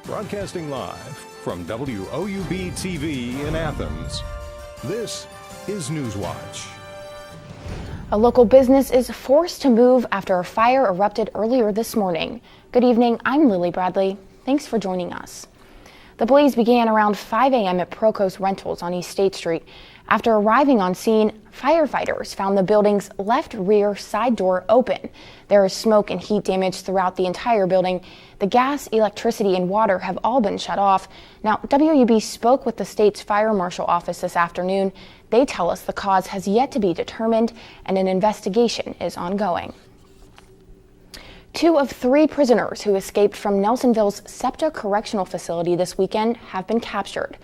Broadcasting live from WOUB TV in Athens, this is Newswatch. A local business is forced to move after a fire erupted earlier this morning. Good evening, I'm Lily Bradley. Thanks for joining us. The blaze began around 5 a.m. at Procos Rentals on East State Street. After arriving on scene, firefighters found the building's left rear side door open. There is smoke and heat damage throughout the entire building. The gas, electricity, and water have all been shut off. Now, WUB spoke with the state's fire marshal office this afternoon. They tell us the cause has yet to be determined and an investigation is ongoing. 2 of 3 prisoners who escaped from Nelsonville's SEPTA Correctional Facility this weekend have been captured.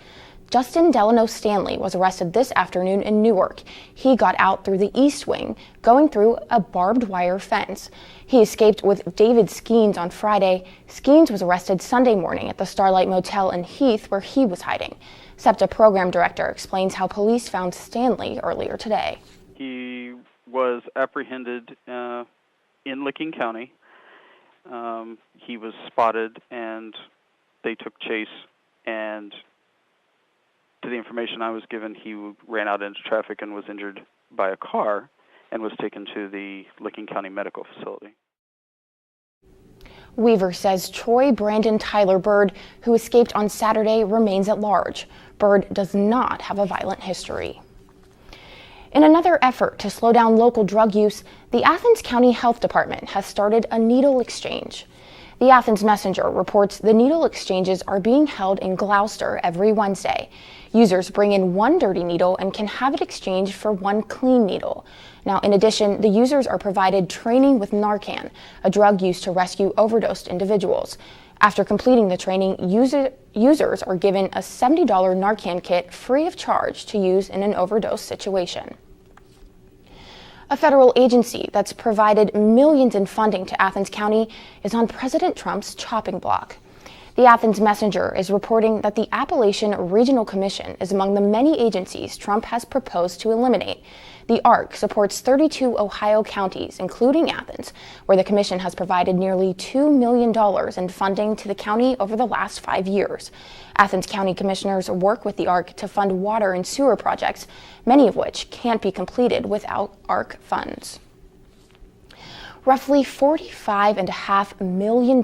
Justin Delano Stanley was arrested this afternoon in Newark. He got out through the East Wing, going through a barbed wire fence. He escaped with David Skeens on Friday. Skeens was arrested Sunday morning at the Starlight Motel in Heath, where he was hiding. SEPTA program director explains how police found Stanley earlier today. He was apprehended in Licking County. He was spotted and they took chase, and to the information I was given, he ran out into traffic and was injured by a car and was taken to the Licking County Medical Facility. Weaver says Troy Brandon Tyler Bird, who escaped on Saturday, remains at large. Bird does not have a violent history. In another effort to slow down local drug use, the Athens County Health Department has started a needle exchange. The Athens Messenger reports the needle exchanges are being held in Gloucester every Wednesday. Users bring in 1 dirty needle and can have it exchanged for 1 clean needle. Now, in addition, the users are provided training with Narcan, a drug used to rescue overdosed individuals. After completing the training, users are given a $70 Narcan kit free of charge to use in an overdose situation. A federal agency that's provided millions in funding to Athens County is on President Trump's chopping block. The Athens Messenger is reporting that the Appalachian Regional Commission is among the many agencies Trump has proposed to eliminate. The ARC supports 32 Ohio counties, including Athens, where the commission has provided nearly $2 million in funding to the county over the last 5 years. Athens County commissioners work with the ARC to fund water and sewer projects, many of which can't be completed without ARC funds. Roughly $45.5 million.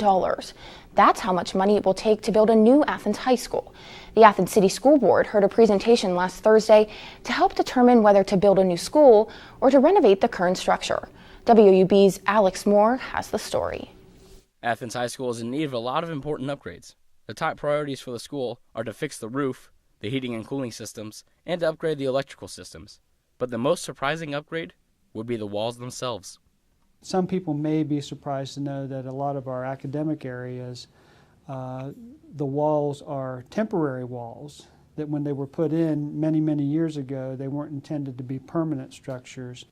That's how much money it will take to build a new Athens high school. The Athens City School Board heard a presentation last Thursday to help determine whether to build a new school or to renovate the current structure. WUB's Alex Moore has the story. Athens High School is in need of a lot of important upgrades. The top priorities for the school are to fix the roof, the heating and cooling systems, and to upgrade the electrical systems. But the most surprising upgrade would be the walls themselves. Some people may be surprised to know that a lot of our academic areas, the walls are temporary walls, that when they were put in many, many years ago, they weren't intended to be permanent structures.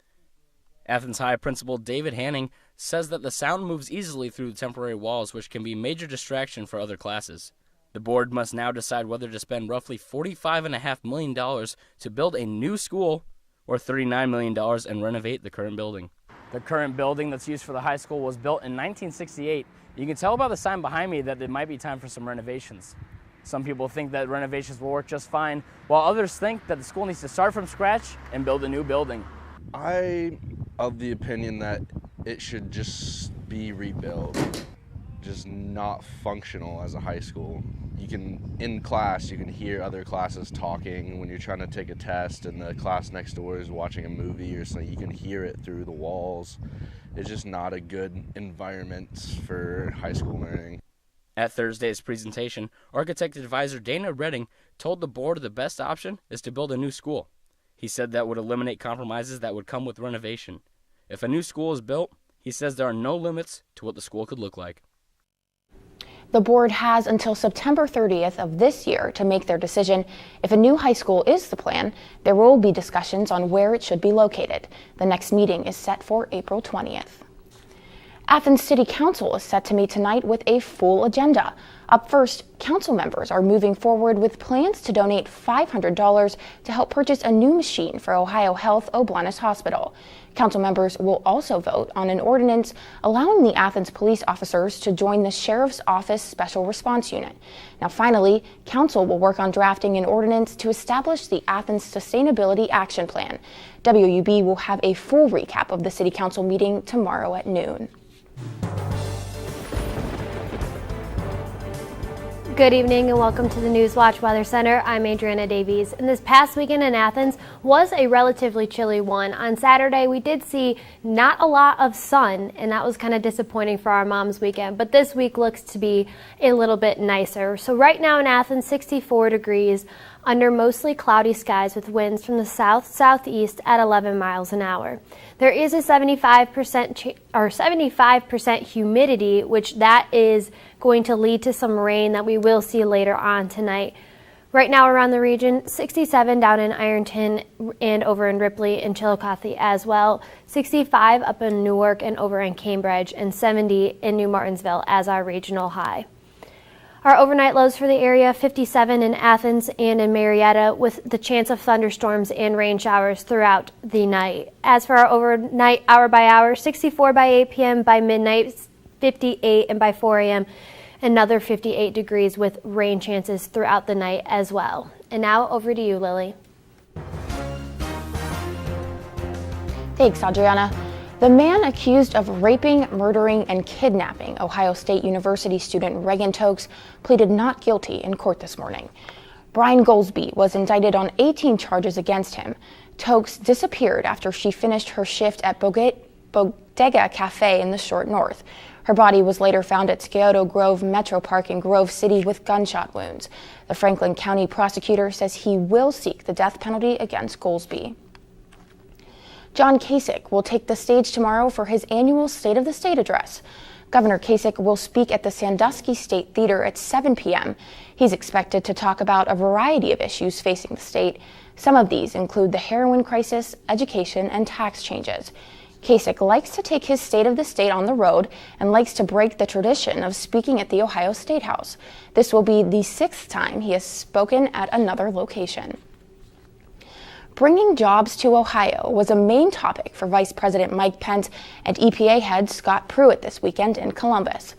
Athens High Principal David Hanning says that the sound moves easily through the temporary walls, which can be a major distraction for other classes. The board must now decide whether to spend roughly $45.5 million to build a new school or $39 million and renovate the current building. The current building that's used for the high school was built in 1968. You can tell by the sign behind me that it might be time for some renovations. Some people think that renovations will work just fine, while others think that the school needs to start from scratch and build a new building. I'm of the opinion that it should just be rebuilt, just not functional as a high school. In class, you can hear other classes talking when you're trying to take a test and the class next door is watching a movie or something. You can hear it through the walls. It's just not a good environment for high school learning. At Thursday's presentation, architect advisor Dana Redding told the board the best option is to build a new school. He said that would eliminate compromises that would come with renovation. If a new school is built, he says there are no limits to what the school could look like. The board has until September 30th of this year to make their decision. If a new high school is the plan, there will be discussions on where it should be located. The next meeting is set for April 20th. Athens City Council is set to meet tonight with a full agenda. Up first, council members are moving forward with plans to donate $500 to help purchase a new machine for Ohio Health Oblanis Hospital. Council members will also vote on an ordinance allowing the Athens police officers to join the Sheriff's Office Special Response Unit. Now, finally, Council will work on drafting an ordinance to establish the Athens Sustainability Action Plan. WUB will have a full recap of the City Council meeting tomorrow at noon. Good evening and welcome to the Newswatch Weather Center. I'm Adriana Davies. And this past weekend in Athens was a relatively chilly one. On Saturday, we did see not a lot of sun, and that was kind of disappointing for our mom's weekend. But this week looks to be a little bit nicer. So right now in Athens, 64 degrees under mostly cloudy skies with winds from the south-southeast at 11 miles an hour. There is a 75% humidity, which that is going to lead to some rain that we will see later on tonight. Right now around the region, 67 down in Ironton and over in Ripley and Chillicothe as well, 65 up in Newark and over in Cambridge, and 70 in New Martinsville as our regional high. Our overnight lows for the area, 57 in Athens and in Marietta, with the chance of thunderstorms and rain showers throughout the night. As for our overnight hour by hour, 64 by 8 p.m., by midnight 58, and by 4 a.m. another 58 degrees with rain chances throughout the night as well. And now over to you, Lily. Thanks, Adriana. The man accused of raping, murdering, and kidnapping Ohio State University student Reagan Tokes pleaded not guilty in court this morning. Brian Goldsby was indicted on 18 charges against him. Tokes disappeared after she finished her shift at Bodega Cafe in the Short North. Her body was later found at Scioto Grove Metro Park in Grove City with gunshot wounds. The Franklin County prosecutor says he will seek the death penalty against Goldsby. John Kasich will take the stage tomorrow for his annual State of the State address. Governor Kasich will speak at the Sandusky State Theater at 7 p.m. He's expected to talk about a variety of issues facing the state. Some of these include the heroin crisis, education, and tax changes. Kasich likes to take his State of the State on the road and likes to break the tradition of speaking at the Ohio State House. This will be the 6th time he has spoken at another location. Bringing jobs to Ohio was a main topic for Vice President Mike Pence and EPA head Scott Pruitt this weekend in Columbus.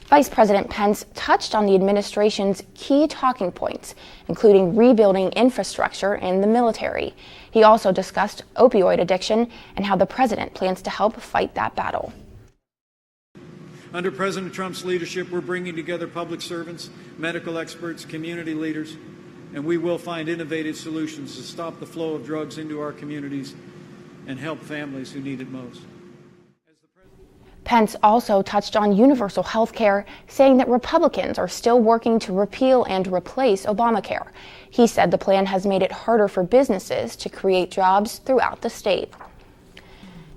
Vice President Pence touched on the administration's key talking points, including rebuilding infrastructure and the military. He also discussed opioid addiction and how the president plans to help fight that battle. Under President Trump's leadership, we're bringing together public servants, medical experts, community leaders, and we will find innovative solutions to stop the flow of drugs into our communities and help families who need it most. Pence also touched on universal health care, saying that Republicans are still working to repeal and replace Obamacare. He said the plan has made it harder for businesses to create jobs throughout the state.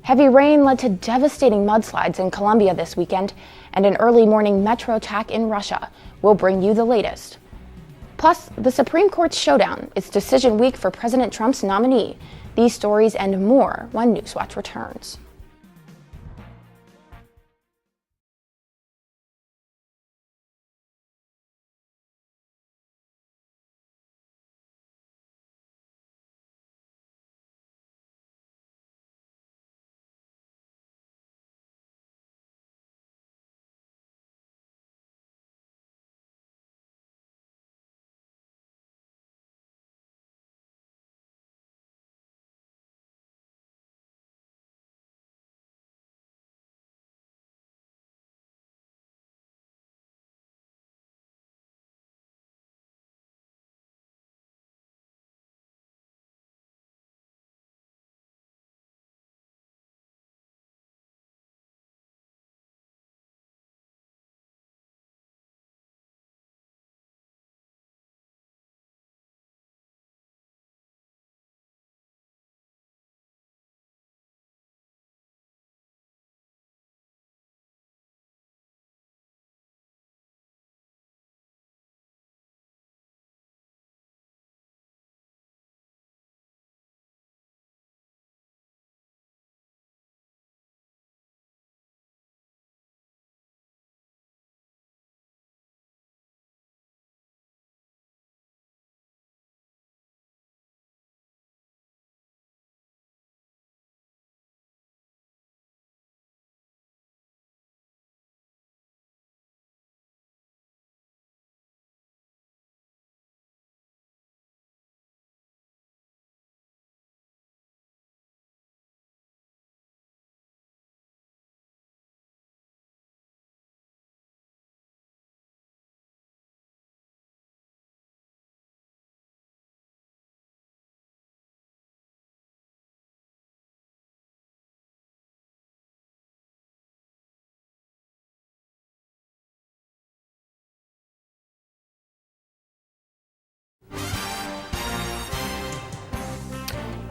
Heavy rain led to devastating mudslides in Colombia this weekend, and an early morning metro attack in Russia. We'll bring you the latest. Plus, the Supreme Court's showdown. It's decision week for President Trump's nominee. These stories and more when Newswatch returns.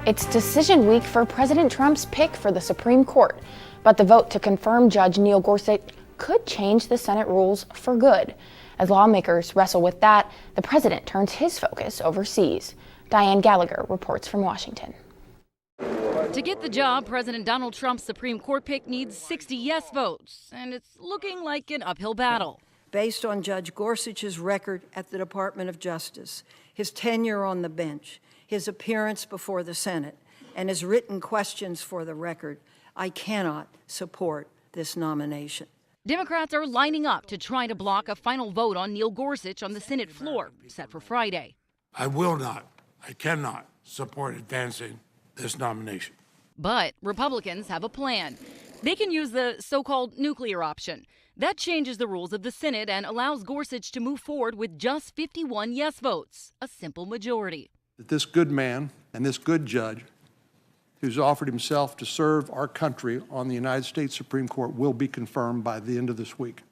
It's decision week for President Trump's pick for the Supreme Court, but the vote to confirm Judge Neil Gorsuch could change the Senate rules for good. As lawmakers wrestle with that, the president turns his focus overseas. Diane Gallagher reports from Washington. To get the job, President Donald Trump's Supreme Court pick needs 60 yes votes, and it's looking like an uphill battle. Based on Judge Gorsuch's record at the Department of Justice, his tenure on the bench, his appearance before the Senate, and his written questions for the record, I cannot support this nomination. Democrats are lining up to try to block a final vote on Neil Gorsuch on the Senate floor, set for Friday. I cannot support advancing this nomination. But Republicans have a plan. They can use the so-called nuclear option. That changes the rules of the Senate and allows Gorsuch to move forward with just 51 yes votes, a simple majority. That this good man and this good judge who's offered himself to serve our country on the United States Supreme Court will be confirmed by the end of this week,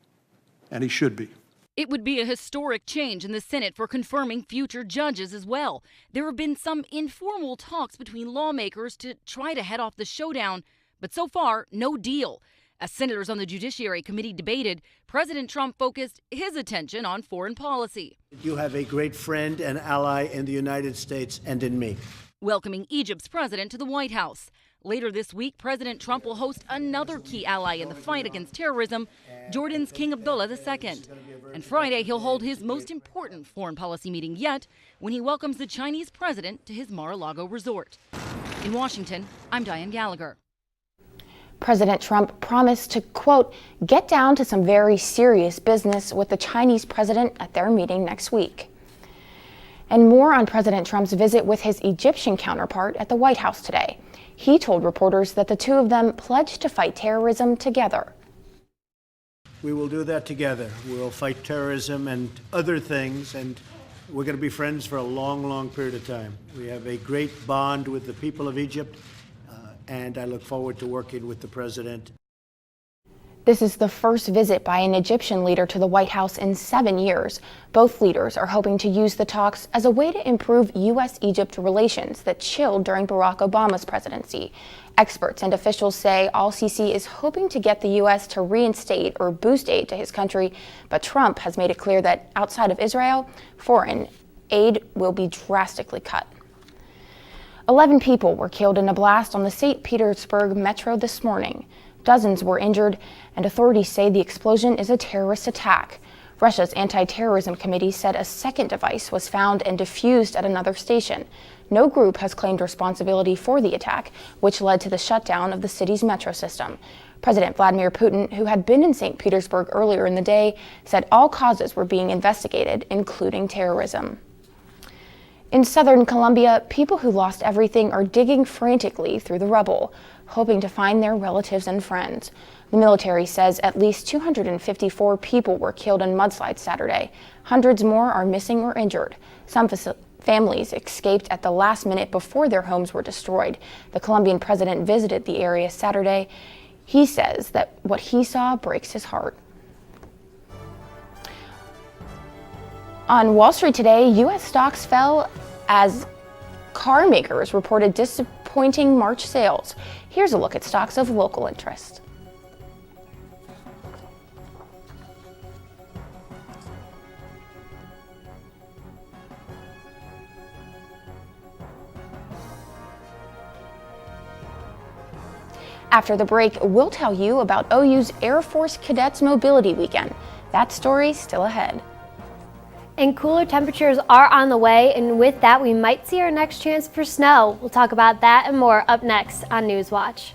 and he should be. It would be a historic change in the Senate for confirming future judges as well. There have been some informal talks between lawmakers to try to head off the showdown, but so far, no deal. As senators on the Judiciary Committee debated, President Trump focused his attention on foreign policy. You have a great friend and ally in the United States and in me. Welcoming Egypt's president to the White House. Later this week, President Trump will host another key ally in the fight against terrorism, Jordan's King Abdullah II. And Friday, he'll hold his most important foreign policy meeting yet when he welcomes the Chinese president to his Mar-a-Lago resort. In Washington, I'm Diane Gallagher. President Trump promised to, quote, get down to some very serious business with the Chinese president at their meeting next week. And more on President Trump's visit with his Egyptian counterpart at the White House today. He told reporters that the two of them pledged to fight terrorism together. We will do that together. We will fight terrorism and other things, and we're going to be friends for a long, long period of time. We have a great bond with the people of Egypt, and I look forward to working with the president. This is the first visit by an Egyptian leader to the White House in 7 years. Both leaders are hoping to use the talks as a way to improve U.S.-Egypt relations that chilled during Barack Obama's presidency. Experts and officials say al-Sisi is hoping to get the U.S. to reinstate or boost aid to his country, but Trump has made it clear that outside of Israel, foreign aid will be drastically cut. 11 people were killed in a blast on the St. Petersburg metro this morning. Dozens were injured, and authorities say the explosion is a terrorist attack. Russia's anti-terrorism committee said a second device was found and defused at another station. No group has claimed responsibility for the attack, which led to the shutdown of the city's metro system. President Vladimir Putin, who had been in St. Petersburg earlier in the day, said all causes were being investigated, including terrorism. In southern Colombia, people who lost everything are digging frantically through the rubble, hoping to find their relatives and friends. The military says at least 254 people were killed in mudslides Saturday. Hundreds more are missing or injured. Some families escaped at the last minute before their homes were destroyed. The Colombian president visited the area Saturday. He says that what he saw breaks his heart. On Wall Street today, U.S. stocks fell as car makers reported disappointing March sales. Here's a look at stocks of local interest. After the break, we'll tell you about OU's Air Force Cadets Mobility Weekend. That story's still ahead. And cooler temperatures are on the way, and with that, we might see our next chance for snow. We'll talk about that and more up next on Newswatch.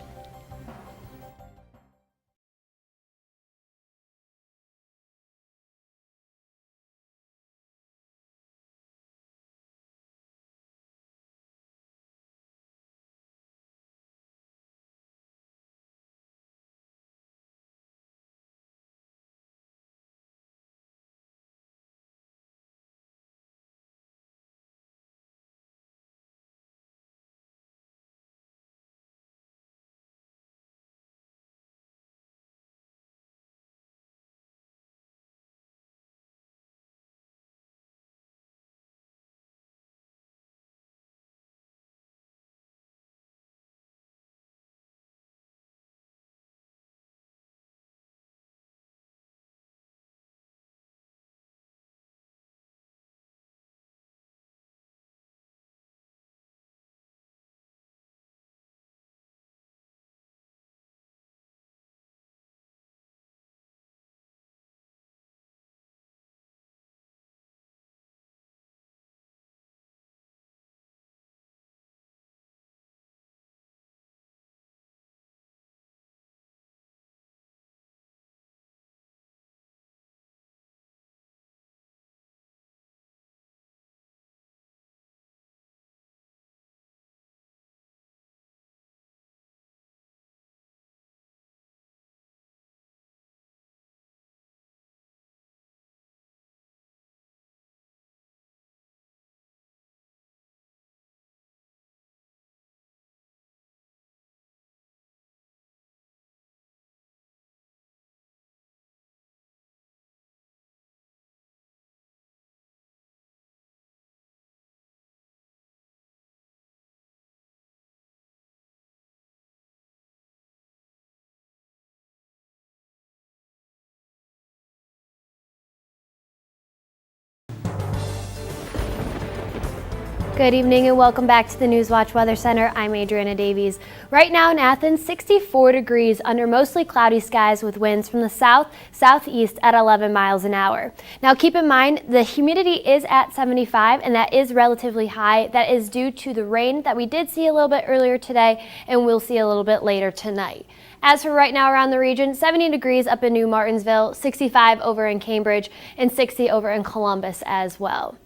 Good evening and welcome back to the Newswatch Weather Center. I'm Adriana Davies. Right now in Athens, 64 degrees under mostly cloudy skies with winds from the south-southeast at 11 miles an hour. Now keep in mind the humidity is at 75 and that is relatively high. That is due to the rain that we did see a little bit earlier today and we'll see a little bit later tonight. As for right now around the region, 70 degrees up in New Martinsville, 65 over in Cambridge, and 60 over in Columbus as well.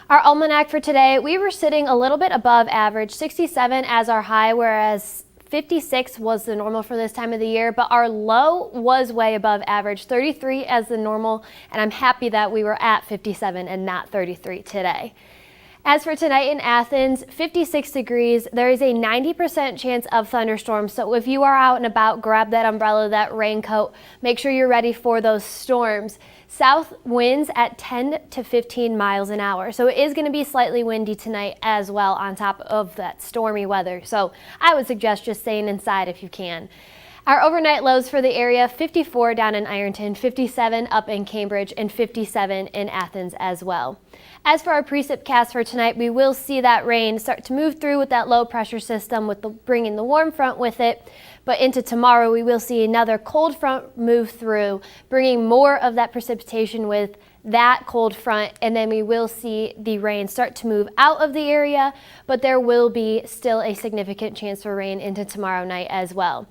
Our almanac for today, we were sitting a little bit above average, 67 as our high, whereas 56 was the normal for this time of the year, but our low was way above average, 33 as the normal, and I'm happy that we were at 57 and not 33 today. As for tonight in Athens, 56 degrees, there is a 90% chance of thunderstorms, so if you are out and about, grab that umbrella, that raincoat, make sure you're ready for those storms. South winds at 10 to 15 miles an hour, so it is going to be slightly windy tonight as well on top of that stormy weather, so I would suggest just staying inside if you can. Our overnight lows for the area, 54 down in Ironton, 57 up in Cambridge, and 57 in Athens as well. As for our precipcast for tonight, we will see that rain start to move through with that low pressure system with bringing the warm front with it. But into tomorrow, we will see another cold front move through, bringing more of that precipitation with that cold front, and then we will see the rain start to move out of the area, but there will be still a significant chance for rain into tomorrow night as well.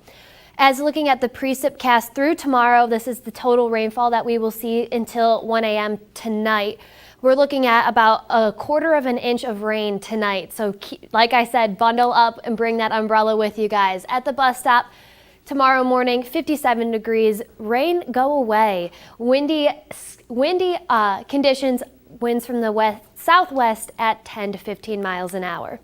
As looking at the precipcast through tomorrow, this is the total rainfall that we will see until 1 a.m. tonight. We're looking at about a quarter of an inch of rain tonight. So like I said, bundle up and bring that umbrella with you guys. At the bus stop tomorrow morning, 57 degrees, rain go away. Windy conditions, winds from the southwest at 10 to 15 miles an hour.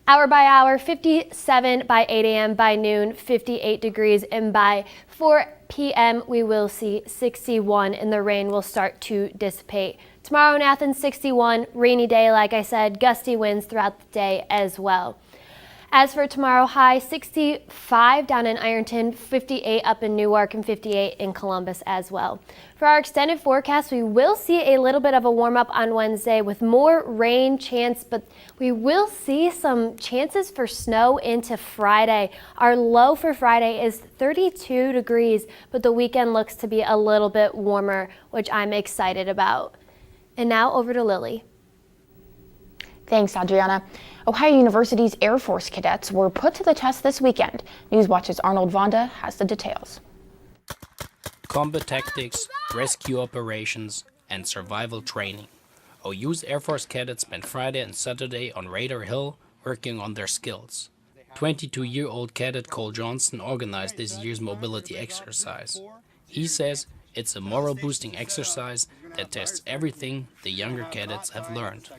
Hour by hour, 57 by 8 a.m. by noon, 58 degrees, and by 4 p.m. we will see 61 and the rain will start to dissipate. Tomorrow in Athens, 61, rainy day, like I said, gusty winds throughout the day as well. As for tomorrow, high 65 down in Ironton, 58 up in Newark, and 58 in Columbus as well. For our extended forecast, we will see a little bit of a warm up on Wednesday with more rain chance, but we will see some chances for snow into Friday. Our low for Friday is 32 degrees, but the weekend looks to be a little bit warmer, which I'm excited about. And now over to Lily. Thanks, Adriana. Ohio University's Air Force cadets were put to the test this weekend. Newswatch's Arnold Vonda has the details. Combat tactics, rescue operations, and survival training. OU's Air Force cadets spent Friday and Saturday on Raider Hill working on their skills. 22-year-old cadet Cole Johnson organized this year's mobility exercise. He says it's a morale-boosting exercise that tests everything the younger cadets have learned.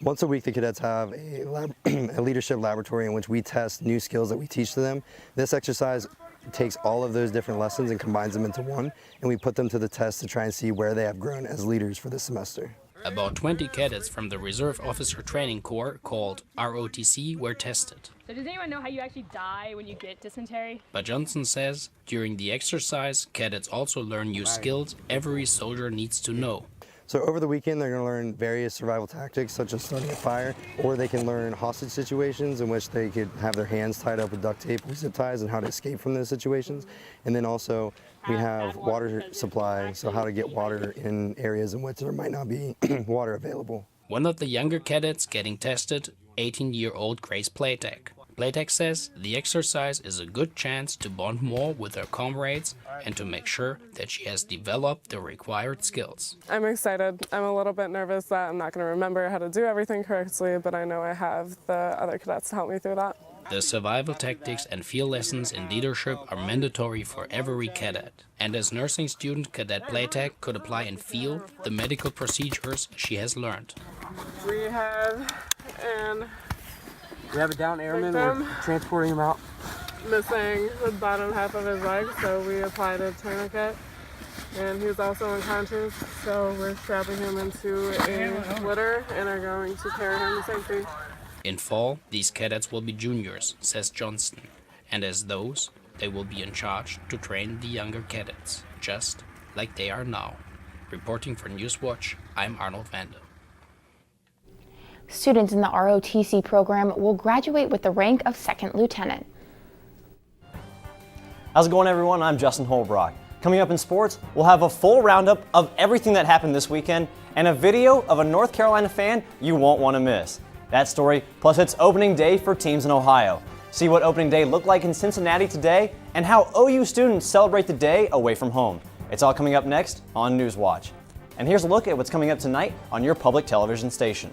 Once a week, the cadets have a leadership laboratory in which we test new skills that we teach to them. This exercise takes all of those different lessons and combines them into one, and we put them to the test to try and see where they have grown as leaders for this semester. About 20 cadets from the Reserve Officer Training Corps, called ROTC, were tested. So does anyone know how you actually die when you get dysentery? But Johnson says during the exercise, cadets also learn new skills every soldier needs to know. So over the weekend, they're going to learn various survival tactics, such as starting a fire, or they can learn hostage situations in which they could have their hands tied up with duct tape or zip ties and how to escape from those situations. And then also we have water supply, so how to get water in areas in which there might not be water available. One of the younger cadets getting tested, 18-year-old Grace Playtech. Playtech says the exercise is a good chance to bond more with her comrades and to make sure that she has developed the required skills. I'm excited. I'm a little bit nervous that I'm not going to remember how to do everything correctly, but I know I have the other cadets to help me through that. The survival tactics and field lessons in leadership are mandatory for every cadet. And as nursing student, Cadet Playtech could apply in field the medical procedures she has learned. We have a down airman. We're transporting him out. Missing the bottom half of his leg, so we applied a tourniquet. And he's also unconscious, so we're strapping him into a litter and are going to carry him to safety. In fall, these cadets will be juniors, says Johnston, and as those, they will be in charge to train the younger cadets, just like they are now. Reporting for Newswatch, I'm Arnold Vanda. Students in the ROTC program will graduate with the rank of second lieutenant. How's it going, everyone? I'm Justin Holbrook. Coming up in sports, we'll have a full roundup of everything that happened this weekend and a video of a North Carolina fan you won't want to miss. That story, plus it's opening day for teams in Ohio. See what opening day looked like in Cincinnati today and how OU students celebrate the day away from home. It's all coming up next on Newswatch. And here's a look at what's coming up tonight on your public television station.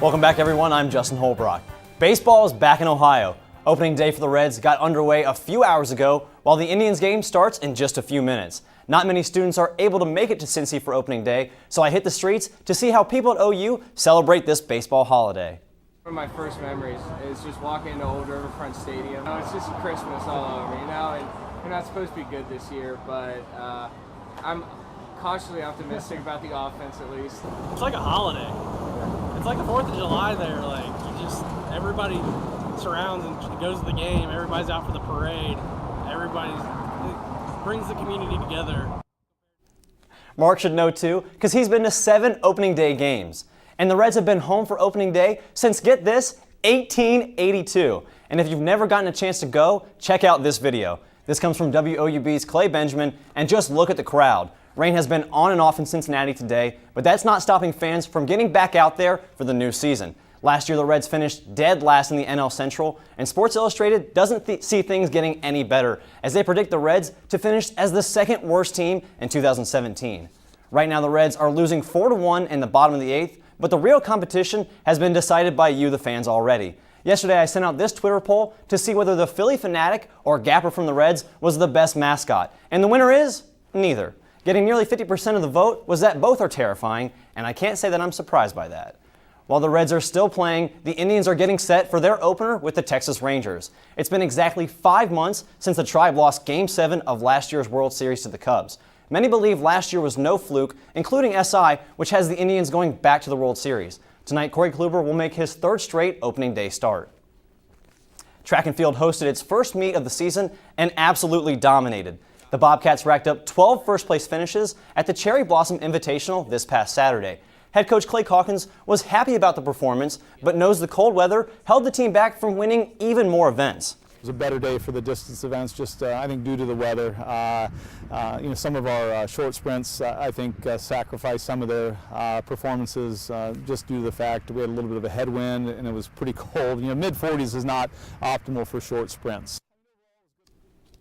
Welcome back, everyone. I'm Justin Holbrook. Baseball is back in Ohio. Opening day for the Reds got underway a few hours ago, while the Indians game starts in just a few minutes. Not many students are able to make it to Cincy for opening day, so I hit the streets to see how people at OU celebrate this baseball holiday. One of my first memories is just walking into Old Riverfront Stadium. You know, it's just Christmas all over, you know, and we're not supposed to be good this year, but I'm cautiously optimistic about the offense at least. It's like a holiday. It's like the 4th of July there. Like, everybody surrounds and goes to the game. Everybody's out for the parade. It brings the community together. Mark should know too, because he's been to 7 opening day games. And the Reds have been home for opening day since, get this, 1882. And if you've never gotten a chance to go, check out this video. This comes from WOUB's Clay Benjamin, and just look at the crowd. Rain has been on and off in Cincinnati today, but that's not stopping fans from getting back out there for the new season. Last year, the Reds finished dead last in the NL Central, and Sports Illustrated doesn't see things getting any better, as they predict the Reds to finish as the second worst team in 2017. Right now, the Reds are losing 4-1 in the bottom of the 8th, but the real competition has been decided by you, the fans, already. Yesterday, I sent out this Twitter poll to see whether the Philly Fanatic or Gapper from the Reds was the best mascot, and the winner is neither. Getting nearly 50% of the vote was that both are terrifying, and I can't say that I'm surprised by that. While the Reds are still playing, the Indians are getting set for their opener with the Texas Rangers. It's been exactly 5 months since the Tribe lost Game 7 of last year's World Series to the Cubs. Many believe last year was no fluke, including SI, which has the Indians going back to the World Series. Tonight, Corey Kluber will make his 3rd straight opening day start. Track and field hosted its first meet of the season and absolutely dominated. The Bobcats racked up 12 first-place finishes at the Cherry Blossom Invitational this past Saturday. Head coach Clay Calkins was happy about the performance, but knows the cold weather held the team back from winning even more events. It was a better day for the distance events, just I think due to the weather. Some of our short sprints, I think, sacrificed some of their performances just due to the fact that we had a little bit of a headwind and it was pretty cold. Mid-40s is not optimal for short sprints.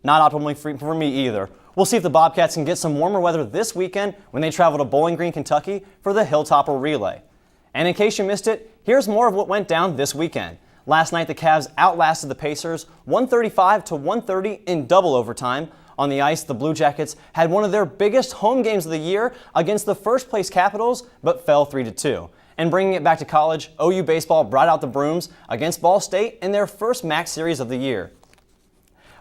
Not optimally for me either. We'll see if the Bobcats can get some warmer weather this weekend when they travel to Bowling Green, Kentucky for the Hilltopper Relay. And in case you missed it, here's more of what went down this weekend. Last night, the Cavs outlasted the Pacers 135-130 in double overtime. On the ice, the Blue Jackets had one of their biggest home games of the year against the first-place Capitals, but fell 3-2. And bringing it back to college, OU baseball brought out the brooms against Ball State in their first MAC series of the year.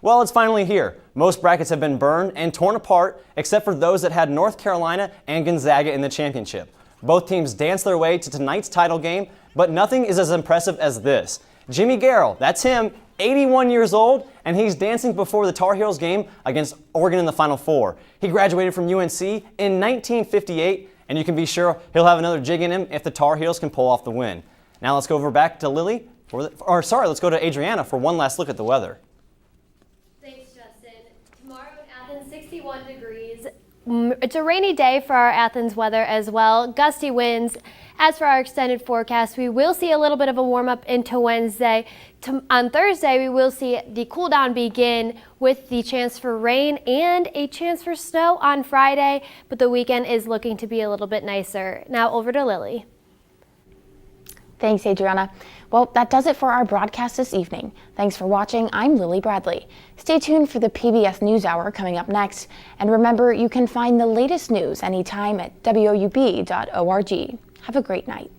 Well, it's finally here. Most brackets have been burned and torn apart, except for those that had North Carolina and Gonzaga in the championship. Both teams danced their way to tonight's title game, but nothing is as impressive as this. Jimmy Garrell, that's him, 81 years old, and he's dancing before the Tar Heels game against Oregon in the Final Four. He graduated from UNC in 1958, and you can be sure he'll have another jig in him if the Tar Heels can pull off the win. Now let's go back to Lily, let's go to Adriana for one last look at the weather. Thanks, Justin. Tomorrow in Athens, 61 degrees. It's a rainy day for our Athens weather as well. Gusty winds. As for our extended forecast, we will see a little bit of a warm-up into Wednesday. On Thursday, we will see the cool-down begin with the chance for rain and a chance for snow on Friday, but the weekend is looking to be a little bit nicer. Now over to Lily. Thanks, Adriana. Well, that does it for our broadcast this evening. Thanks for watching. I'm Lily Bradley. Stay tuned for the PBS NewsHour coming up next. And remember, you can find the latest news anytime at woub.org. Have a great night.